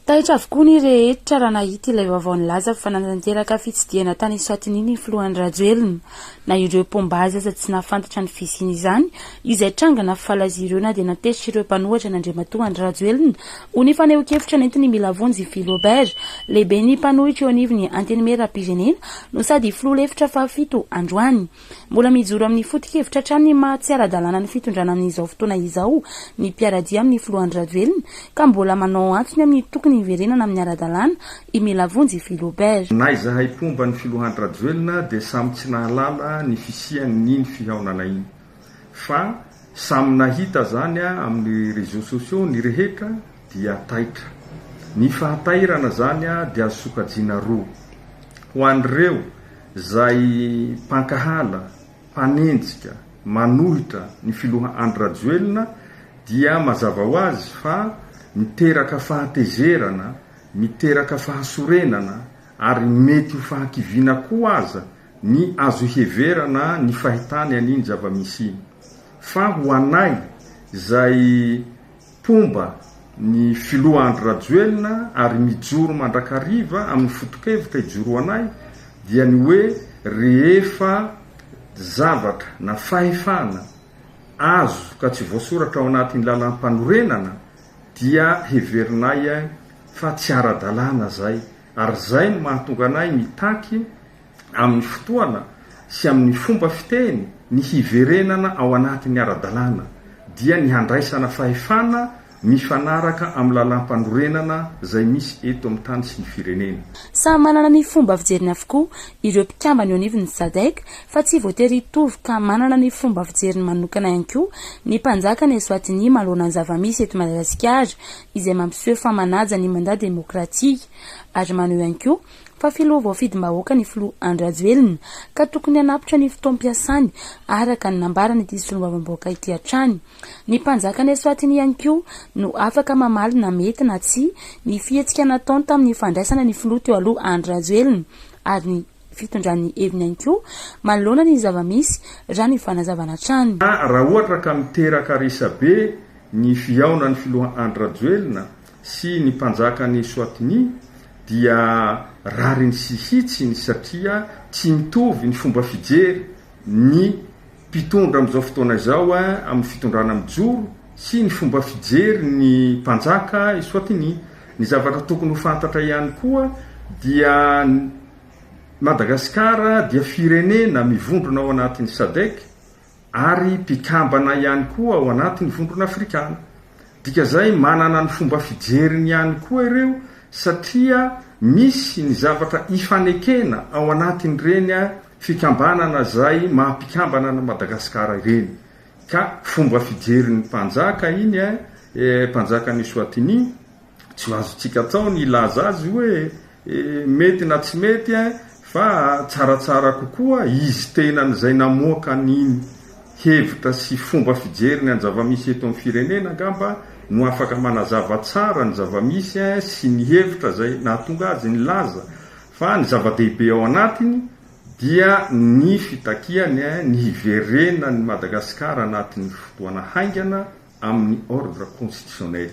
Taitra avokoa ny rehetra raha nahita ilay vaovao nilaza fanantanteraka fitsidiana tany Eswatini ny filohan'ny Rajoelina na ireo pombazy aza tsy nahafantatra ny fisiany izany izay trangana falazy ireo na dia natesitra ireo mpanohatra nandriamatoa ny Rajoelina ho ny faneho-kevitra nentiny Milavonjy Philobert lehibe ny mpanohitra eo anivony antenimera-pirenena no sady filoha lefitra fahafito androany. Mbola mijoro amin'ny foto-kevitra hatrany ny mahatsiara-dalàna ny fitondrana amin'izao fotoana izao ny mpiaradia amin'ny filohan'ny Rajoelina ka mbola manao antsony amin'ny tokony verenana amin'ny ara-dalàna i Milavonjy Philobert. Na izahay pomba ny filohan'ny Rajoelina dia samy tsy nahalala ny fisiany fihaonana iny fa samy nahita zany amin'ny réseaux sociaux ny rehetra dia taitra. Ny fahatairana zany dia azo sokajiana roa ho an'ireo zay mpankahala, mpanenjika, manohitra ny filohan'ny Rajoelina dia mazava ho azy fa miteraka fahatezerana, miteraka fahasorenana ary mety ho fahakiviana koa aza ny azo heverana ny fahitany an'iny zava-misy iny. Fa ho anay zay pomba ny filohan'ny Rajoelina ary mijoro mandrakariva amin'ny foto-kevitra ijoro anay dia ny hoe rehefa zavatra na fahefana azo ka tsy voasoratra ao anatin'ny lalam-panorenana dia heverinay fa tsy ara-dalàna zay ary zay no mahatonga anay mitaky amin'ny fotoana sy amin'ny fomba fiteny ny hiverenana ao anatin'ny ara-dalàna dia ny handraisana fahefana mifanaraka amin'ny lalam-panorenana zay misy eto amin'ny tany sy ny firenena. Samy manana ny fomba fijeriny avokoa ireo mpikambana eo anivon'ny SADC fa tsy voatery hitovy ka manana ny fomba fijeriny manokana ihany koa ny mpanjaka ny Eswatini manoloana ny zava-misy eto Madagasikara izay mampiseho fa manaja ny mandat demokratika ary maneho ihany koa fa filoha voafidim-bahoaka ny filohan'ny Rajoelina ka tokony hanapitra ny fotoam-piasany araka ny nambarany ity solombavambahoaka ity hatrany. Ny mpanjaka ny Eswatini ihany koa no afaka mamaly na mety na tsy ny fihetsika nataony tamin'ny fandraisana ny filoha teo aloha Andry Rajoelina ary ny fitondrany heviny ihany koa manoloana ny zava-misy raha ny fanazavana hatrany. Raha ohatra ka miteraka resabe ny fihaona ny filoha Andry Rajoelina sy ny mpanjaka ny Eswatini dia rariny sy hitsiny satria tsy mitovy ny fomba fijery ny mpitondra amin'izao fotoana izao amin'ny fitondrana mijoro sy ny fomba fijery ny mpanjaka Eswatini. Ny zavatra tokony ho fantatra ihany koa dia Madagasikara dia firenena mivondrona ao anatin'ny SADC ary mpikambana ihany koa ao anatin'ny vondrona Afrikana. Dika zay manana ny fomba fijeriny ihany koa ireo satria misy ny zavatra ifanekena ao anatin'ireny fikambanana zay mahampikambana na Madagasikara ireny ka fomba fijeriny mpanjaka iny mpanjaka ny Eswatini tsy azotsika atao ny ilaza azy hoe mety na tsy mety fa tsaratsara kokoa izy tenan'izay namoaka ny hevitra sy fomba fijeriny any zava-misy eto amin'ny firenena angamba no afaka manazava tsara ny zava-misy sy ny hevitra zay nahatonga azy ny laza fa ny zava-dehibe ao anatiny dia ny fitakiany ny hiverena ny Madagasikara anatin'ny fotoana haingana amin'ny ordre constitutionnel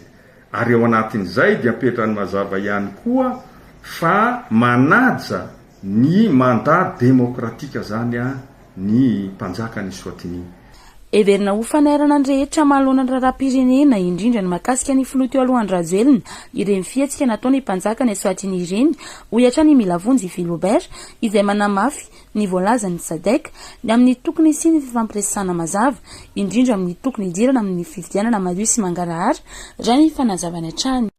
ary ao anatin'izay dia apetrany mazava ihany koa fa manaja ny mandat demokratika zany ny mpanjaka ny Eswatini. Everina ho fanairana ny rehetra manoloana ny raharaham-pirenena indrindra ny mahakasika ny filoha teo alohan'ny Rajoelina ireny fihetsika nataony mpanjaka ny Eswatini ireny ho hiatra ny Milavonjy Philobert izay manamafy ny voalaza ny SADC ny amin'ny tokony sy ny fifampiresahana mazava indrindra amin'ny tokony idirana amin'ny fifidianana madio sy mangarahara raha ny fanazavany hatrany.